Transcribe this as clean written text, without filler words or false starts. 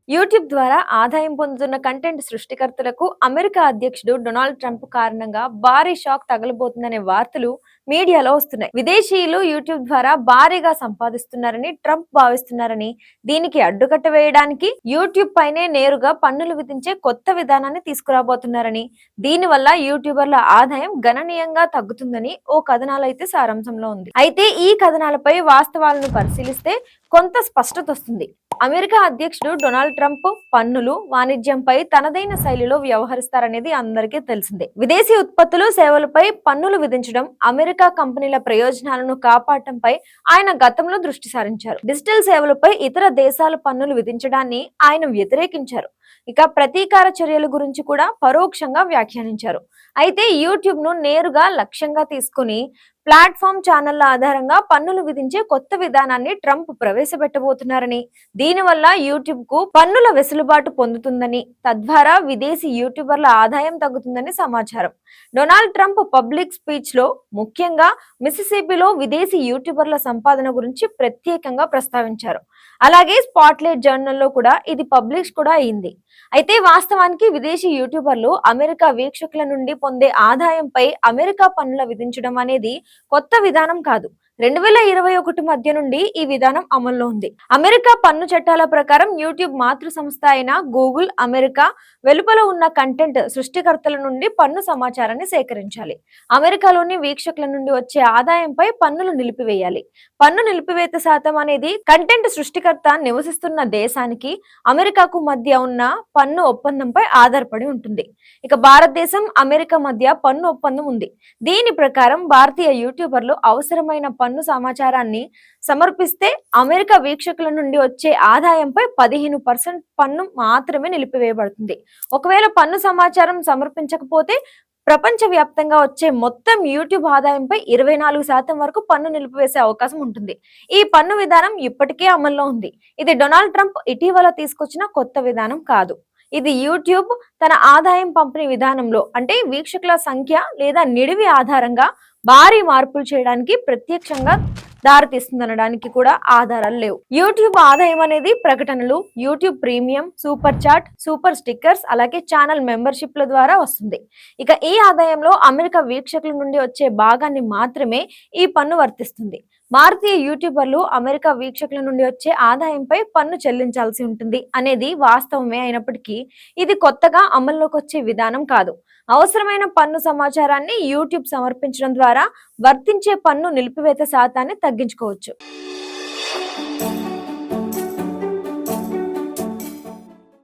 YouTube ద్వారా ఆదాయం పొందుతున్న కంటెంట్ సృష్టికర్తలకు అమెరికా అధ్యక్షుడు డొనాల్డ్ ట్రంప్ కారణంగా భారీ షాక్ తగలబోతుందనే వార్తలు మీడియాలో వస్తున్నాయి. విదేశీయులు యూట్యూబ్ ద్వారా భారీగా సంపాదిస్తున్నారని ట్రంప్ భావిస్తున్నారని, దీనికి అడ్డుకట్ట వేయడానికి యూట్యూబ్ పైనే నేరుగా పన్నులు విధించే కొత్త విధానాన్ని తీసుకురాబోతున్నారని, దీనివల్ల యూట్యూబర్ల ఆదాయం గణనీయంగా తగ్గుతుందని ఓ కథనాలైతే సారాంశంలో ఉంది. అయితే ఈ కథనాలపై వాస్తవాలను పరిశీలిస్తే కొంత స్పష్టత వస్తుంది. అమెరికా అధ్యక్షుడు డొనాల్డ్ ట్రంప్ పన్నులు, వాణిజ్యంపై తనదైన శైలిలో వ్యవహరిస్తారనేది అందరికీ తెలిసిందే. విదేశీ ఉత్పత్తులు, సేవలపై పన్నులు విధించడం, అమెరికా కంపెనీల ప్రయోజనాలను కాపాడటంపై ఆయన గతంలో దృష్టి సారించారు. డిజిటల్ సేవలపై ఇతర దేశాల పన్నులు విధించడాన్ని ఆయన వ్యతిరేకించారు. ఇక ప్రతీకార చర్యల గురించి కూడా పరోక్షంగా వ్యాఖ్యానించారు. అయితే యూట్యూబ్ ను నేరుగా లక్ష్యంగా తీసుకుని ప్లాట్ఫామ్ ఛానళ్ల ఆధారంగా పన్నులు విధించే కొత్త విధానాన్ని ట్రంప్ ప్రవేశపెట్టబోతున్నారని, దీనివల్ల యూట్యూబ్ కు పన్నుల వెసులుబాటు పొందుతుందని, తద్వారా విదేశీ యూట్యూబర్ల ఆదాయం తగ్గుతుందని సమాచారం. డొనాల్డ్ ట్రంప్ పబ్లిక్ స్పీచ్ లో ముఖ్యంగా మిసిసిపిలో విదేశీ యూట్యూబర్ల సంపాదన గురించి ప్రత్యేకంగా ప్రస్తావించారు. అలాగే స్పాట్లైట్ జర్నల్లో కూడా ఇది పబ్లిష్ కూడా అయింది. అయితే వాస్తవానికి విదేశీ యూట్యూబర్లు అమెరికా వీక్షకుల నుండి పొందే ఆదాయంపై అమెరికా పన్నుల విధించడం అనేది కొత్త విధానం కాదు. 2021 మధ్య నుండి ఈ విధానం అమల్లో ఉంది. అమెరికా పన్ను చట్టాల ప్రకారం యూట్యూబ్ మాతృ సంస్థ అయిన గూగుల్ అమెరికా వెలుపల ఉన్న కంటెంట్ సృష్టికర్తల నుండి పన్ను సమాచారాన్ని సేకరించాలి. అమెరికాలోని వీక్షకుల నుండి వచ్చే ఆదాయంపై పన్నులు నిలిపివేయాలి. పన్ను నిలిపివేత శాతం అనేది కంటెంట్ సృష్టికర్త నివసిస్తున్న దేశానికి అమెరికాకు మధ్య ఉన్న పన్ను ఒప్పందంపై ఆధారపడి ఉంటుంది. ఇక భారతదేశం, అమెరికా మధ్య పన్ను ఒప్పందం ఉంది. దీని ప్రకారం భారతీయ యూట్యూబర్లు అవసరమైన పన్ను సమాచారాన్ని సమర్పిస్తే అమెరికా వీక్షకుల నుండి వచ్చే ఆదాయంపై 15% పన్ను మాత్రమే నిలిపివేయబడుతుంది. ఒకవేళ పన్ను సమాచారం సమర్పించకపోతే ప్రపంచవ్యాప్తంగా వచ్చే మొత్తం యూట్యూబ్ ఆదాయంపై 24% వరకు పన్ను నిలిపివేసే అవకాశం ఉంటుంది. ఈ పన్ను విధానం ఇప్పటికే అమల్లో ఉంది. ఇది డొనాల్డ్ ట్రంప్ ఇటీవల తీసుకొచ్చిన కొత్త విధానం కాదు. ఇది యూట్యూబ్ తన ఆదాయం పంపిణీ విధానంలో, అంటే వీక్షకుల సంఖ్య లేదా నిడివి ఆధారంగా భారీ మార్పులు చేయడానికి ప్రత్యక్షంగా దారితీస్తుందనడానికి కూడా ఆధారాలు లేవు. యూట్యూబ్ ఆదాయం అనేది ప్రకటనలు, YouTube premium, super chat, super stickers, అలాగే ఛానల్ మెంబర్షిప్ల ద్వారా వస్తుంది. ఇక ఈ ఆదాయంలో అమెరికా వీక్షకుల నుండి వచ్చే భాగాన్ని మాత్రమే ఈ పన్ను వర్తిస్తుంది. భారతీయ యూట్యూబర్లు అమెరికా వీక్షకుల నుండి వచ్చే ఆదాయంపై పన్ను చెల్లించాల్సి ఉంటుంది అనేది వాస్తవమే అయినప్పటికీ ఇది కొత్తగా అమల్లోకి వచ్చే విధానం కాదు. అవసరమైన పన్ను సమాచారాన్ని యూట్యూబ్ సమర్పించడం ద్వారా వర్తించే పన్ను నిలిపివేత శాతాన్ని తగ్గించుకోవచ్చు.